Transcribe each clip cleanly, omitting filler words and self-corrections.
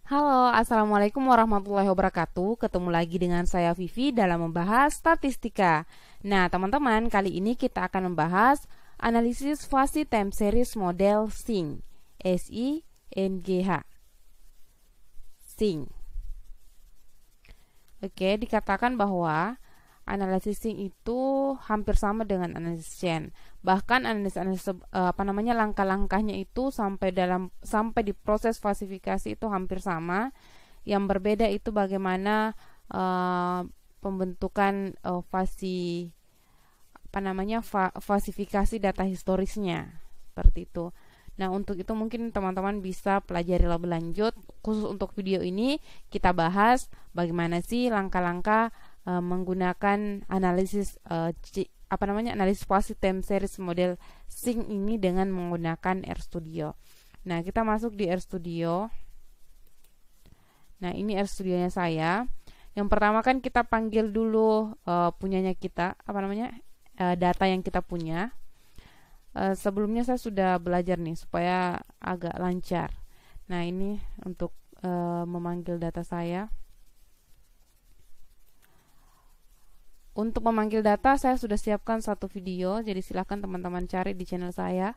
Halo, Assalamualaikum warahmatullahi wabarakatuh. Ketemu lagi dengan saya Vivi dalam membahas statistika. Nah, teman-teman, kali ini kita akan membahas analisis fasi time series model SING. SINGH. SING. Oke, dikatakan bahwa analisis SING itu hampir sama dengan analisis chain. Bahkan analisis langkah-langkahnya itu sampai di proses falsifikasi itu hampir sama. Yang berbeda itu bagaimana pembentukan falsifikasi data historisnya seperti itu. Nah, untuk itu mungkin teman-teman bisa pelajari lebih lanjut. Khusus untuk video ini kita bahas bagaimana sih langkah-langkah menggunakan analisis analisis fasi time series model SING ini dengan menggunakan RStudio. Nah, kita masuk di RStudio. Nah, ini RStudionya saya. Yang pertama kan kita panggil dulu punyanya kita, data yang kita punya. Sebelumnya saya sudah belajar nih supaya agak lancar. Nah, ini untuk memanggil data saya. Untuk memanggil data saya sudah siapkan satu video, jadi silahkan teman-teman cari di channel saya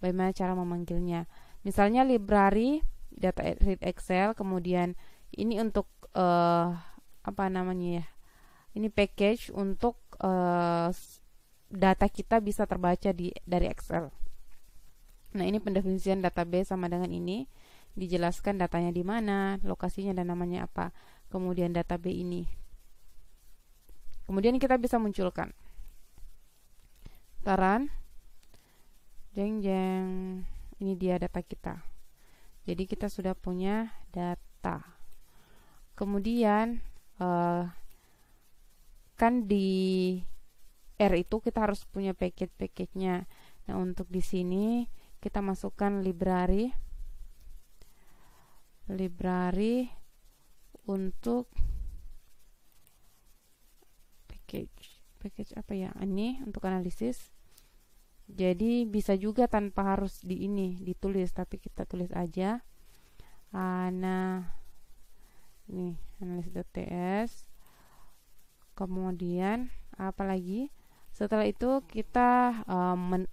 bagaimana cara memanggilnya. Misalnya library data read Excel, kemudian ini untuk ini package untuk data kita bisa terbaca dari Excel. Nah, ini pendefinisian database sama dengan ini, dijelaskan datanya di mana, lokasinya dan namanya apa. Kemudian database ini. Kemudian kita bisa munculkan. Taran. Jeng jeng. Ini dia data kita. Jadi kita sudah punya data. Kemudian kan di R itu kita harus punya package-nya. Nah, untuk di sini kita masukkan library untuk package apa ya? Ini untuk analisis. Jadi bisa juga tanpa harus ditulis, tapi kita tulis aja. Nah, ini analisis.ts. Kemudian apa lagi? Setelah itu kita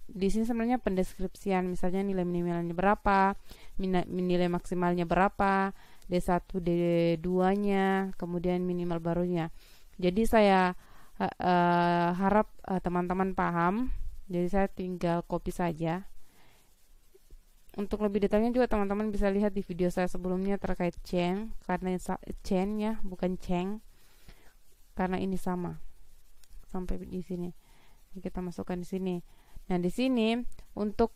di sini sebenarnya pendeskripsian, misalnya nilai minimalnya berapa, nilai maksimalnya berapa, D1, D2-nya, kemudian minimal barunya. Jadi saya harap teman-teman paham. Jadi saya tinggal copy saja. Untuk lebih detailnya juga teman-teman bisa lihat di video saya sebelumnya terkait chain, karena chain ya, bukan ceng. Karena ini sama. Sampai di sini. Kita masukkan di sini. Nah, di sini untuk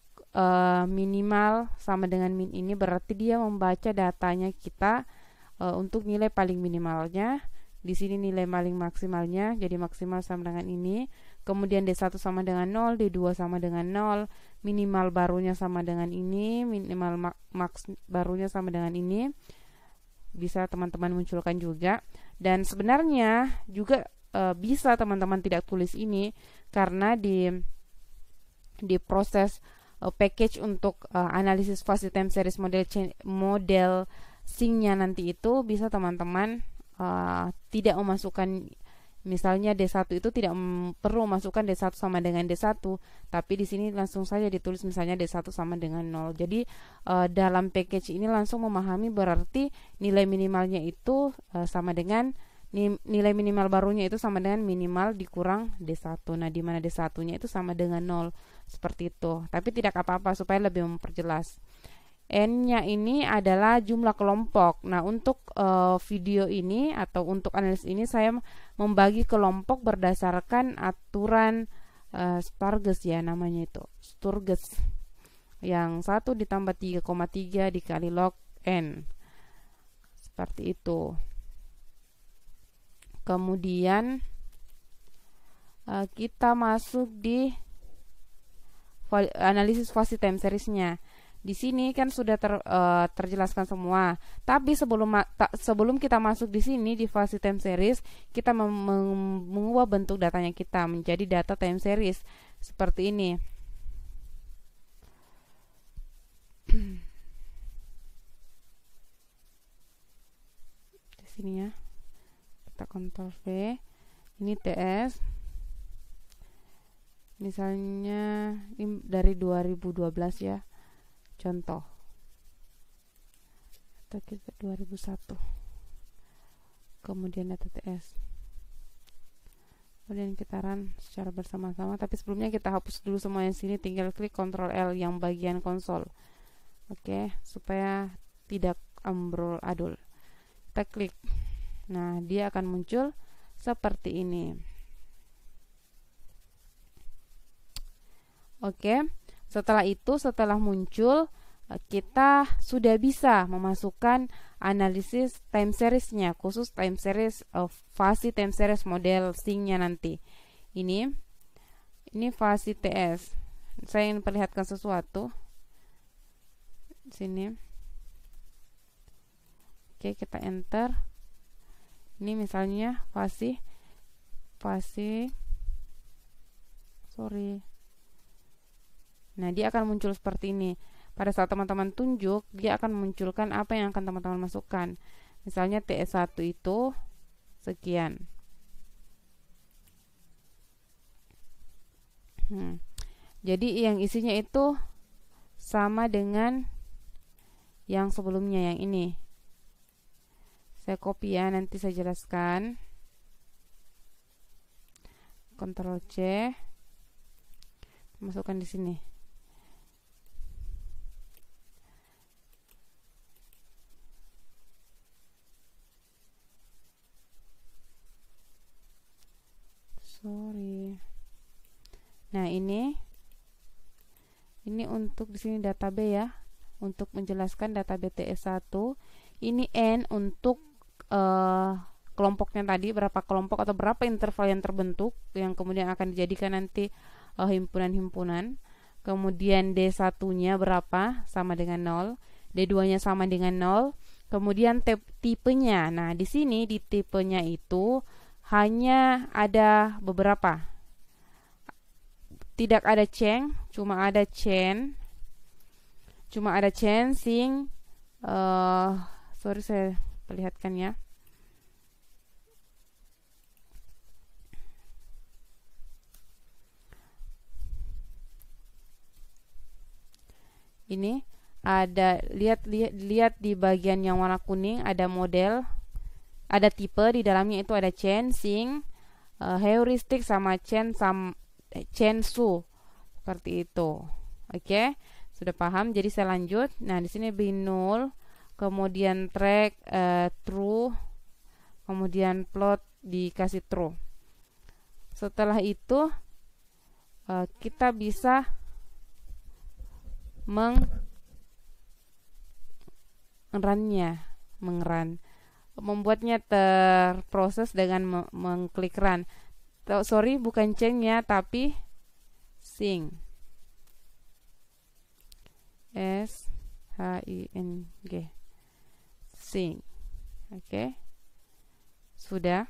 minimal sama dengan min ini berarti dia membaca datanya kita untuk nilai paling minimalnya. Di sini nilai paling maksimalnya, jadi maksimal sama dengan ini. Kemudian D1 sama dengan 0, D2 sama dengan 0, minimal barunya sama dengan ini, minimal max barunya sama dengan ini. Bisa teman-teman munculkan juga. Dan sebenarnya juga bisa teman-teman tidak tulis ini, karena di proses package untuk analisis fasi time series model SING-nya nanti itu bisa teman-teman tidak memasukkan, misalnya D1 itu tidak perlu memasukkan D1 sama dengan D1, tapi di sini langsung saja ditulis misalnya D1 sama dengan 0. Jadi dalam package ini langsung memahami berarti nilai minimalnya itu sama dengan nilai minimal barunya itu sama dengan minimal dikurang D1. Nah, di mana D1-nya itu sama dengan 0. Seperti itu. Tapi tidak apa-apa supaya lebih memperjelas. N-nya ini adalah jumlah kelompok. Nah, untuk video ini atau untuk analisis ini saya membagi kelompok berdasarkan aturan Sturges ya, namanya itu Sturges. Yang 1 ditambah 3,3 dikali log N. Seperti itu. Kemudian kita masuk di analisis fasi time series-nya. Di sini kan sudah terjelaskan semua. Tapi sebelum kita masuk di sini di fasi time series, kita mengubah bentuk datanya kita menjadi data time series seperti ini. sini ya. Kita Ctrl V. Ini TS. Misalnya ini dari 2012 ya. Contoh. Atau kita 2001. Kemudian data TS. Kemudian kita run secara bersama-sama, tapi sebelumnya kita hapus dulu semua yang sini, tinggal klik Ctrl L yang bagian konsol. Oke, supaya tidak amburadul. Kita klik. Nah, dia akan muncul seperti ini. Oke, setelah muncul, kita sudah bisa memasukkan analisis time seriesnya, khusus time series fasi time series model sync-nya nanti. Ini fasi TS. Saya ingin perlihatkan sesuatu sini. Oke, kita enter. Ini misalnya fasi Nah, dia akan muncul seperti ini. Pada saat teman-teman tunjuk, dia akan memunculkan apa yang akan teman-teman masukkan. Misalnya TS1 itu sekian. Jadi yang isinya itu sama dengan yang sebelumnya, yang ini. Saya copy ya, nanti saya jelaskan. Ctrl C. Masukkan di sini. Nah, ini untuk di sini data B ya, untuk menjelaskan data BTS1. Ini N untuk kelompoknya tadi, berapa kelompok atau berapa interval yang terbentuk yang kemudian akan dijadikan nanti himpunan-himpunan. Kemudian D1-nya berapa, sama dengan 0, D2-nya sama dengan 0. Kemudian tipenya. Nah, di sini di tipenya itu hanya ada beberapa. Tidak ada chain, cuma ada chain sync. Sorry, saya perlihatkan ya. Ini ada, lihat di bagian yang warna kuning ada model, ada tipe, di dalamnya itu ada chain sync, heuristik sama chain su, seperti itu. Oke, sudah paham? Jadi saya lanjut. Nah, di sini B0, kemudian track true, kemudian plot dikasih true. Setelah itu kita bisa membuatnya terproses dengan mengklik run. Sorry, bukan change ya, tapi sync. SHING sync. Oke. Sudah.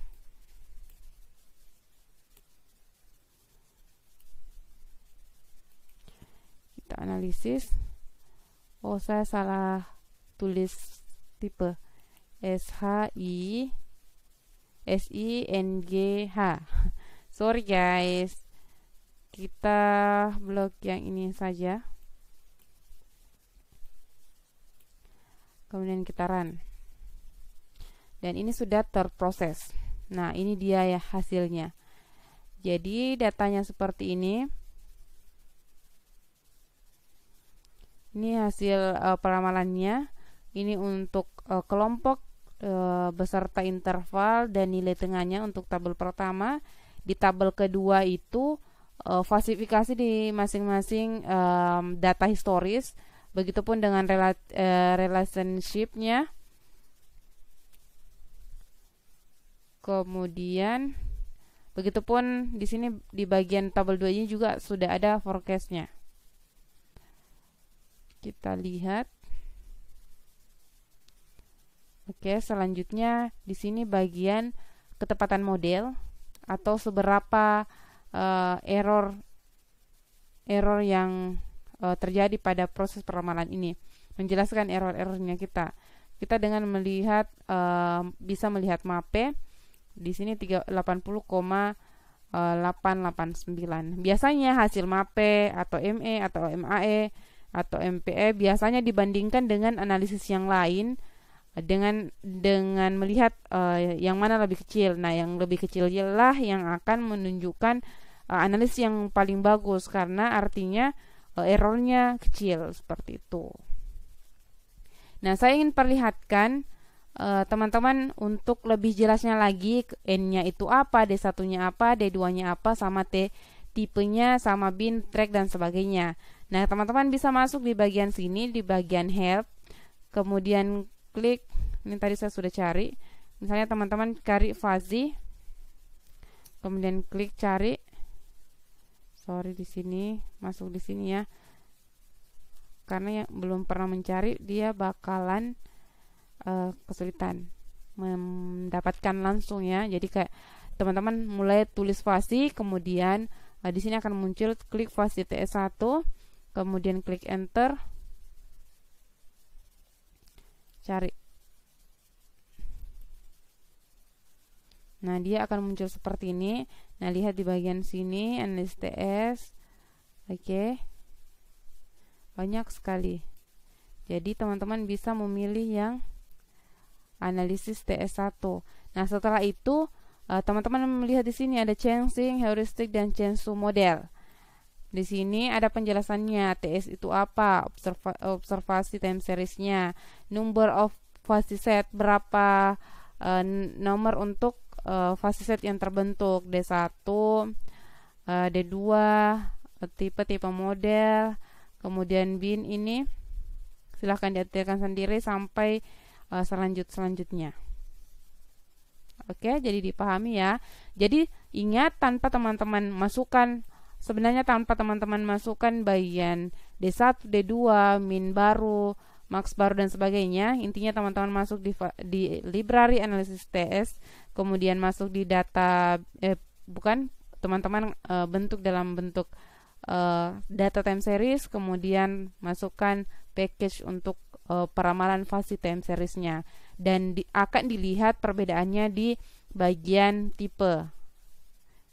Kita analisis. Oh, saya salah tulis tipe. SHINGH. Sorry guys. Kita blok yang ini saja. Kemudian kita run. Dan ini sudah terproses. Nah, ini dia ya hasilnya. Jadi datanya seperti ini. Ini hasil peramalannya. Ini untuk kelompok beserta interval dan nilai tengahnya untuk tabel pertama. Di tabel kedua itu falsifikasi di masing-masing data historis. Begitupun dengan relationship-nya. Kemudian begitupun di sini di bagian tabel 2 ini juga sudah ada forecast-nya. Kita lihat. Oke, selanjutnya di sini bagian ketepatan model atau seberapa error yang terjadi pada proses peramalan ini. Menjelaskan error-errornya kita. kita dengan melihat bisa melihat MAPE di sini 80,889. Biasanya hasil MAPE atau ME atau MAE atau MPE biasanya dibandingkan dengan analisis yang lain dengan melihat yang mana lebih kecil. Nah, yang lebih kecil lah yang akan menunjukkan analisis yang paling bagus, karena artinya errornya kecil seperti itu. Nah, saya ingin perlihatkan teman-teman untuk lebih jelasnya lagi, N-nya itu apa, D1-nya apa, D2-nya apa, sama T tipenya, sama bin, track, dan sebagainya. Nah, teman-teman bisa masuk di bagian sini, di bagian help, kemudian klik, ini tadi saya sudah cari, misalnya teman-teman cari fuzzy, kemudian klik cari, sorry di sini, masuk di sini ya, karena yang belum pernah mencari dia bakalan kesulitan mendapatkan langsung ya. Jadi kayak teman-teman mulai tulis fuzzy, kemudian di sini akan muncul klik fuzzy TS1, kemudian klik enter, cari. Nah, dia akan muncul seperti ini. Nah, lihat di bagian sini analis TS. Oke. Banyak sekali. Jadi teman-teman bisa memilih yang analisis TS1. Nah, setelah itu teman-teman melihat di sini ada changing, heuristic, dan change to model. Di sini ada penjelasannya, TS itu apa, observasi time seriesnya, number of fuzzy set, berapa nomor untuk fuzzy set yang terbentuk, D1, D2, tipe-tipe model, kemudian bin ini silahkan detailkan sendiri sampai selanjutnya. Oke, jadi dipahami ya. Jadi ingat, tanpa teman-teman masukkan bagian D1, D2, min baru, max baru, dan sebagainya, intinya teman-teman masuk di library analisis TS, kemudian masuk di data teman-teman bentuk dalam bentuk data time series, kemudian masukkan package untuk peramalan fuzzy time seriesnya, dan akan dilihat perbedaannya di bagian tipe,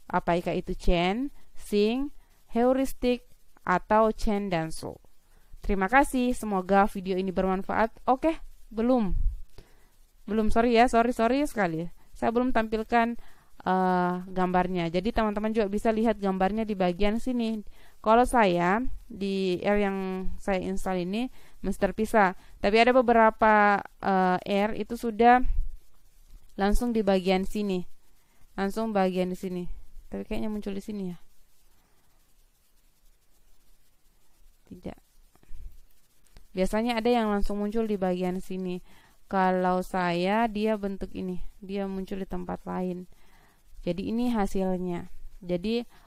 apakah itu chain, sync, heuristic, atau chain dan slow. Terima kasih, semoga video ini bermanfaat. Oke, belum sorry sekali, saya belum tampilkan gambarnya. Jadi teman-teman juga bisa lihat gambarnya di bagian sini. Kalau saya di R yang saya install ini masih terpisah, tapi ada beberapa R itu sudah langsung di bagian sini, langsung bagian di sini. Tapi kayaknya muncul di sini ya. Tidak. Biasanya ada yang langsung muncul di bagian sini. Kalau saya dia bentuk ini, dia muncul di tempat lain. Jadi ini hasilnya. Jadi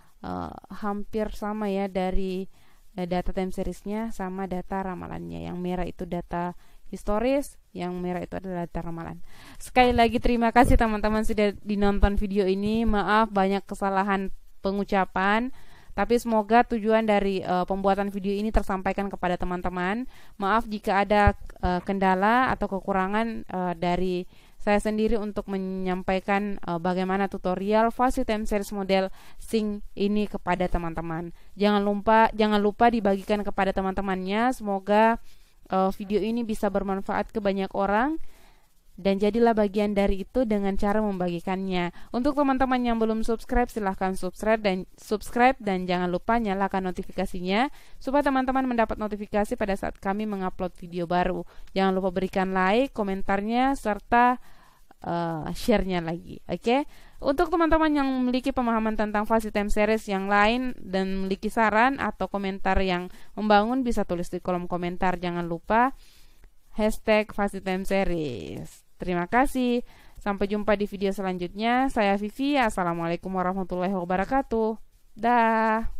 hampir sama ya dari data time seriesnya sama data ramalannya. Yang merah itu data historis, yang merah itu adalah data ramalan. Sekali lagi terima kasih teman-teman sudah dinonton video ini. Maaf banyak kesalahan pengucapan, tapi semoga tujuan dari pembuatan video ini tersampaikan kepada teman-teman. Maaf jika ada kendala atau kekurangan dari saya sendiri untuk menyampaikan bagaimana tutorial fuzzy time series model sync ini kepada teman-teman. Jangan lupa dibagikan kepada teman-temannya. Semoga video ini bisa bermanfaat ke banyak orang, dan jadilah bagian dari itu dengan cara membagikannya. Untuk teman-teman yang belum subscribe, silahkan subscribe dan jangan lupa nyalakan notifikasinya supaya teman-teman mendapat notifikasi pada saat kami mengupload video baru. Jangan lupa berikan like, komentarnya, serta share-nya lagi. Oke? Untuk teman-teman yang memiliki pemahaman tentang fuzzy time series yang lain dan memiliki saran atau komentar yang membangun, bisa tulis di kolom komentar. Jangan lupa hashtag fuzzy time series. Terima kasih. Sampai jumpa di video selanjutnya. Saya Vivi. Assalamualaikum warahmatullahi wabarakatuh. Dah.